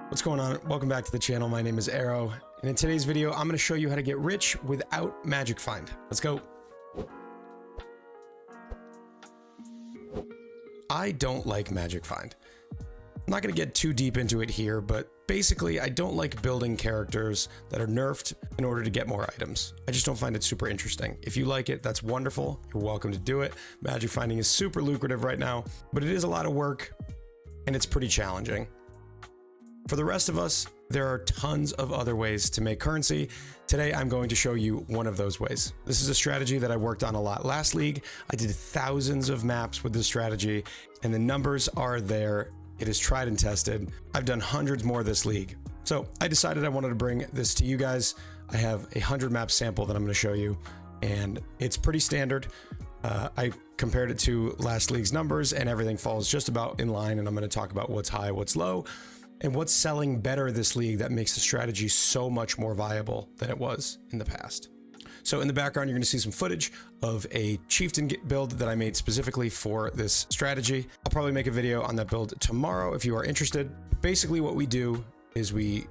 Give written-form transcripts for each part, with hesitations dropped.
What's going on? Welcome back to the channel. My name is Arrow, and in today's video, I'm going to show you how to get rich without Magic Find. Let's go. I don't like Magic Find. I'm not going to get too deep into it here, but basically, I don't like building characters that are nerfed in order to get more items. I just don't find it super interesting. If you like it, that's wonderful. You're welcome to do it. Magic finding is super lucrative right now, but it is a lot of work, and it's pretty challenging. For the rest of us, there are tons of other ways to make currency. Today, I'm going to show you one of those ways. This is a strategy that I worked on a lot last league. I did thousands of maps with this strategy, and the numbers are there. It is tried and tested. I've done hundreds more this league. So I decided I wanted to bring this to you guys. I have a 100 map sample that I'm going to show you, and it's pretty standard. I compared it to last league's numbers, and everything falls just about in line, and I'm going to talk about what's high, what's low, and what's selling better this league that makes the strategy so much more viable than it was in the past. So in the background, you're going to see some footage of a chieftain build that I made specifically for this strategy. I'll probably make a video on that build tomorrow if you are interested. Basically what we do is we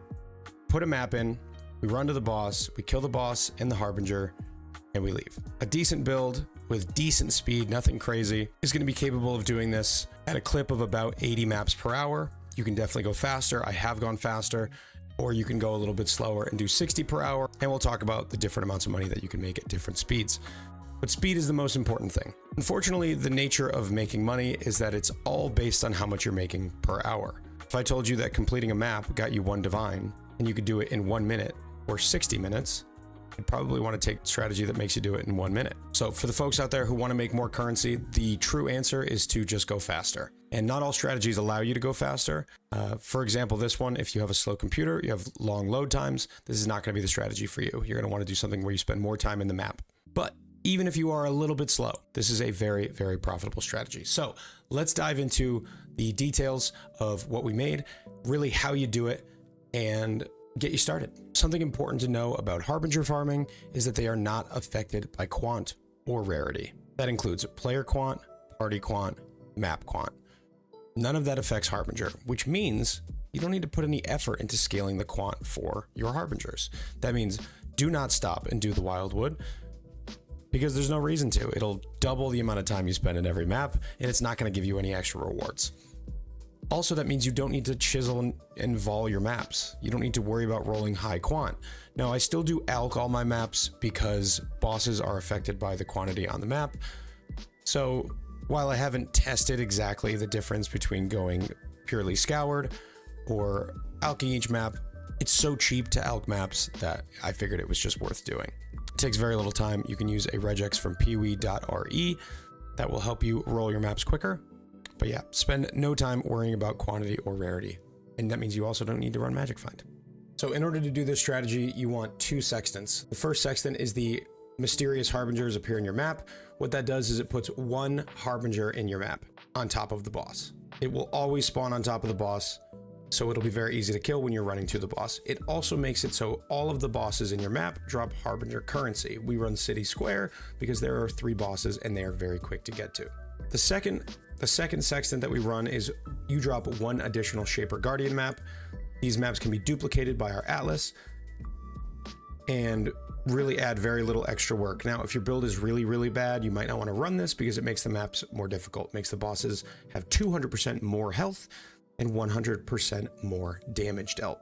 put a map in, we run to the boss, we kill the boss and the harbinger, and we leave. A decent build with decent speed, nothing crazy, is going to be capable of doing this at a clip of about 80 maps per hour. You can definitely go faster. I have gone faster, or you can go a little bit slower and do 60 per hour. And we'll talk about the different amounts of money that you can make at different speeds. But speed is the most important thing. Unfortunately, the nature of making money is that it's all based on how much you're making per hour. If I told you that completing a map got you 1 divine and you could do it in 1 minute or 60 minutes, you'd probably want to take a strategy that makes you do it in 1 minute. So for the folks out there who want to make more currency, the true answer is to just go faster. And not all strategies allow you to go faster. For example, this one, if you have a slow computer, you have long load times, this is not going to be the strategy for you. You're going to want to do something where you spend more time in the map. But even if you are a little bit slow, this is a very, very profitable strategy. So let's dive into the details of what we made, really how you do it, and get you started. Something important to know about harbinger farming is that they are not affected by quant or rarity. That includes player quant, party quant, map quant. None of that affects harbinger, which means you don't need to put any effort into scaling the quant for your harbingers. That means do not stop and do the wildwood, because there's no reason to. It'll double the amount of time you spend in every map, and it's not going to give you any extra rewards. Also, that means you don't need to chisel and vol your maps. You don't need to worry about rolling high quant. Now, I still do alch all my maps because bosses are affected by the quantity on the map. So while I haven't tested exactly the difference between going purely scoured or alching each map, it's so cheap to alch maps that I figured it was just worth doing. It takes very little time. You can use a regex from PoE.re that will help you roll your maps quicker. But yeah, spend no time worrying about quantity or rarity. And that means you also don't need to run Magic Find. So in order to do this strategy, you want 2 sextants. The first sextant is the mysterious harbingers appear in your map. What that does is it puts 1 harbinger in your map on top of the boss. It will always spawn on top of the boss, so it'll be very easy to kill when you're running to the boss. It also makes it so all of the bosses in your map drop harbinger currency. We run City Square because there are 3 bosses and they are very quick to get to. The second sextant that we run is you drop 1 additional Shaper Guardian map. These maps can be duplicated by our Atlas and really add very little extra work. Now, if your build is really, really bad, you might not want to run this because it makes the maps more difficult. It makes the bosses have 200% more health and 100% more damage dealt.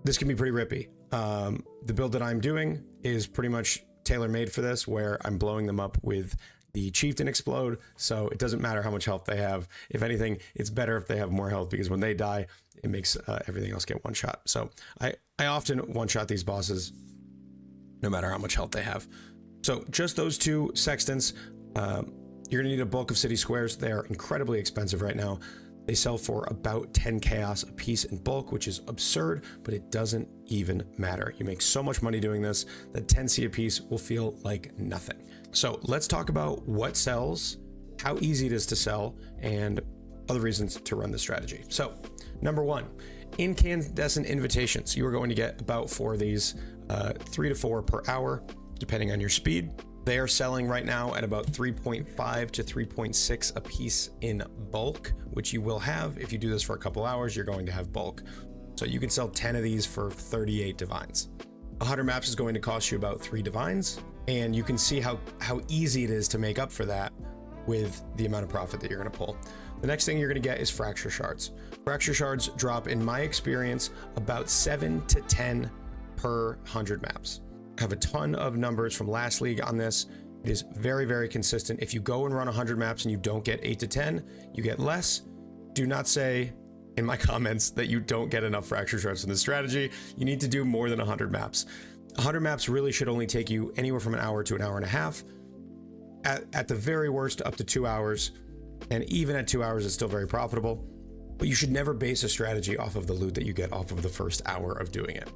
This can be pretty rippy. The build that I'm doing is pretty much tailor-made for this, where I'm blowing them up with the chieftain explode, so it doesn't matter how much health they have. If anything, it's better if they have more health, because when they die, it makes everything else get one shot. So I often one shot these bosses no matter how much health they have. So just those 2 sextants. You're gonna need a bulk of city squares. They are incredibly expensive right now. They sell for about 10 chaos a piece in bulk, which is absurd, but it doesn't even matter. You make so much money doing this that 10C a piece will feel like nothing. So let's talk about what sells, how easy it is to sell, and other reasons to run this strategy. So number 1, incandescent invitations. You are going to get about 4 of these, 3 to 4 per hour, depending on your speed. They are selling right now at about 3.5 to 3.6 a piece in bulk, which you will have. If you do this for a couple hours, you're going to have bulk. So you can sell 10 of these for 38 divines. 100 maps is going to cost you about 3 divines, and you can see how easy it is to make up for that with the amount of profit that you're going to pull. The next thing you're going to get is fracture shards. Fracture shards drop, in my experience, about 7 to 10 per 100 maps. I have a ton of numbers from last league on this. It is very, very consistent. If you go and run 100 maps and you don't get 8 to 10, you get less. Do not say in my comments that you don't get enough fracture shards from this strategy. You need to do more than 100 maps. 100 maps really should only take you anywhere from an hour to an hour and a half. At the very worst, up to 2 hours. And even at 2 hours, it's still very profitable. But you should never base a strategy off of the loot that you get off of the first hour of doing it.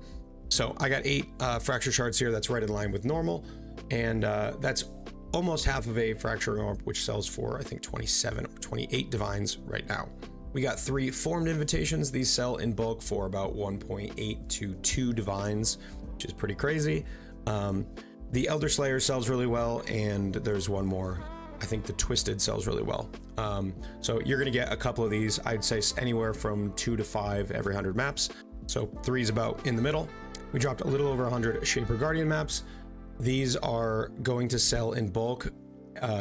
So I got 8 fracture shards here. That's right in line with normal. And that's almost half of a fracturing orb, which sells for, I think, 27 or 28 divines right now. We got 3 formed invitations. These sell in bulk for about 1.8 to 2 divines, which is pretty crazy. The Elder Slayer sells really well, and there's one more. I think the Twisted sells really well. So you're gonna get a couple of these. I'd say anywhere from 2 to 5 every 100 maps. So 3 is about in the middle. We dropped a little over 100 Shaper Guardian maps. These are going to sell in bulk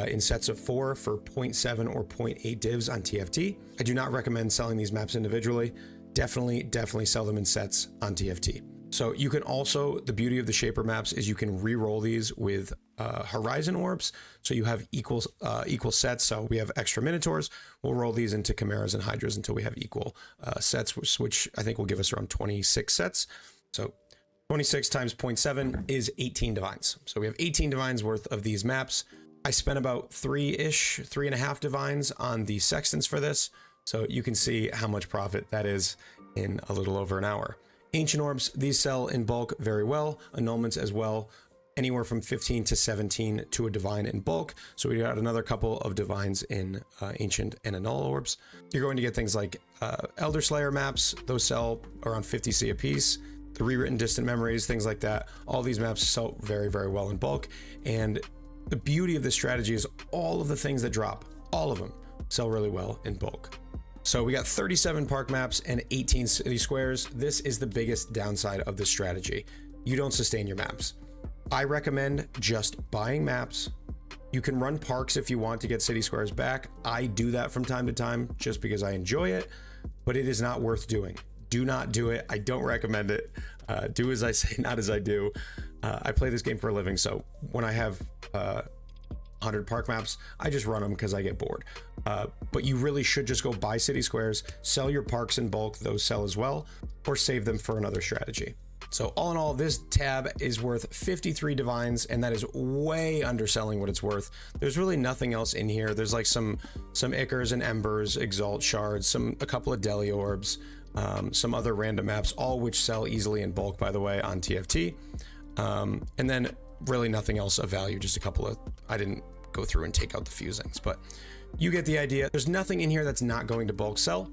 in sets of 4 for 0.7 or 0.8 divs on TFT. I do not recommend selling these maps individually. Definitely sell them in sets on TFT. So you can also, the beauty of the Shaper maps is you can re-roll these with Horizon orbs. So you have equal sets. So we have extra Minotaurs. We'll roll these into Chimeras and Hydras until we have equal sets, which I think will give us around 26 sets. So 26 times 0.7 is 18 divines. So we have 18 divines worth of these maps. I spent about 3.5 divines on the sextants for this. So you can see how much profit that is in a little over an hour. Ancient orbs, these sell in bulk very well. Annulments as well, anywhere from 15 to 17 to a divine in bulk. So we got another couple of divines in ancient and annul orbs. You're going to get things like Elder Slayer maps. Those sell around 50C a piece. The rewritten distant memories, things like that. All these maps sell very, very well in bulk. And the beauty of this strategy is all of the things that drop, all of them sell really well in bulk. So we got 37 park maps and 18 city squares. This is the biggest downside of this strategy. You don't sustain your maps. I recommend just buying maps. You can run parks if you want to get city squares back. I do that from time to time just because I enjoy it, but it is not worth doing. Do not do it. I don't recommend it. Do as I say, not as I do. I play this game for a living, so when I have 100 park maps, I just run them because I get bored. But you really should just go buy city squares, sell your parks in bulk, those sell as well, or save them for another strategy. So all in all, this tab is worth 53 divines, and that is way underselling what it's worth. There's really nothing else in here. There's like some Ichors and Embers, Exalt shards, a couple of Deli orbs, some other random maps, all which sell easily in bulk, by the way, on TFT. And then really nothing else of value, just a couple of, I didn't go through and take out the fusings, but you get the idea. There's nothing in here that's not going to bulk sell,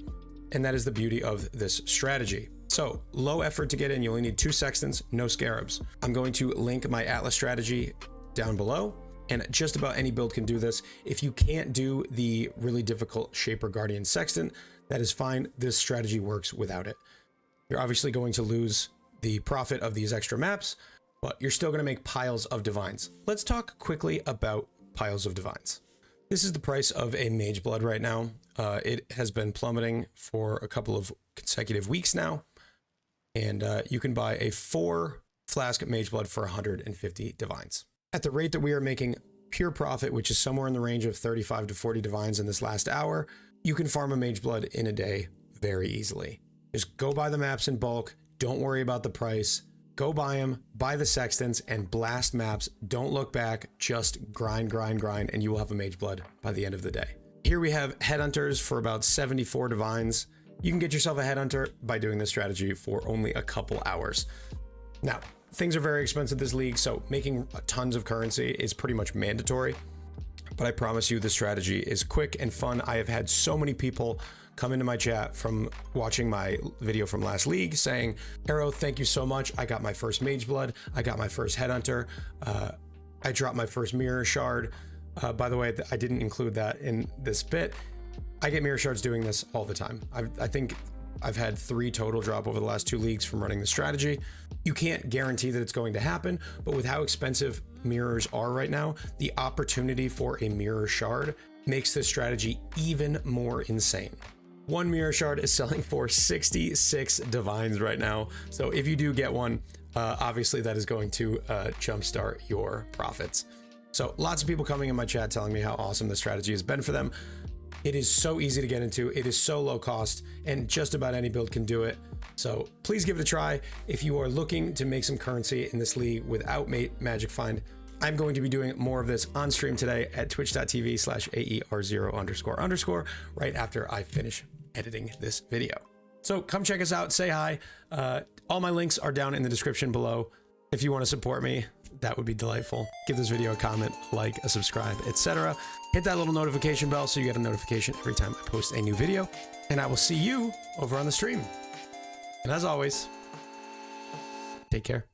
and that is the beauty of this strategy. So low effort to get in. You only need 2 sextants, no scarabs. I'm going to link my Atlas strategy down below, and just about any build can do this. If you can't do the really difficult Shaper Guardian Sextant, that is fine. This strategy works without it. You're obviously going to lose the profit of these extra maps, but you're still going to make piles of divines. Let's talk quickly about piles of divines. This is the price of a Mage Blood right now. It has been plummeting for a couple of consecutive weeks now. And you can buy a 4 flask Mage Blood for 150 divines. At the rate that we are making pure profit, which is somewhere in the range of 35 to 40 divines in this last hour, you can farm a Mage Blood in a day very easily. Just go buy the maps in bulk. Don't worry about the price. Go buy them, buy the sextants, and blast maps. Don't look back, just grind, and you will have a Mage Blood by the end of the day. Here we have Headhunters for about 74 divines. You can get yourself a Headhunter by doing this strategy for only a couple hours. Now, things are very expensive this league, so making tons of currency is pretty much mandatory. But I promise you, the strategy is quick and fun. I have had so many people come into my chat from watching my video from last league saying, Arrow, thank you so much. I got my first Mage Blood. I got my first Headhunter. I dropped my first Mirror Shard. By the way, I didn't include that in this bit. I get Mirror Shards doing this all the time. I think I've had 3 total drop over the last 2 leagues from running the strategy. You can't guarantee that it's going to happen, but with how expensive mirrors are right now, the opportunity for a mirror shard makes this strategy even more insane. One mirror shard is selling for 66 divines right now. So if you do get one, obviously that is going to jumpstart your profits. So lots of people coming in my chat telling me how awesome this strategy has been for them. It is so easy to get into, it is so low cost, and just about any build can do it. So please give it a try. If you are looking to make some currency in this league without Magic Find, I'm going to be doing more of this on stream today at twitch.tv/AER0__ right after I finish editing this video. So come check us out, say hi. All my links are down in the description below. If you want to support me, that would be delightful. Give this video a comment, like, a subscribe, etc. Hit that little notification bell so you get a notification every time I post a new video. And I will see you over on the stream. And as always, take care.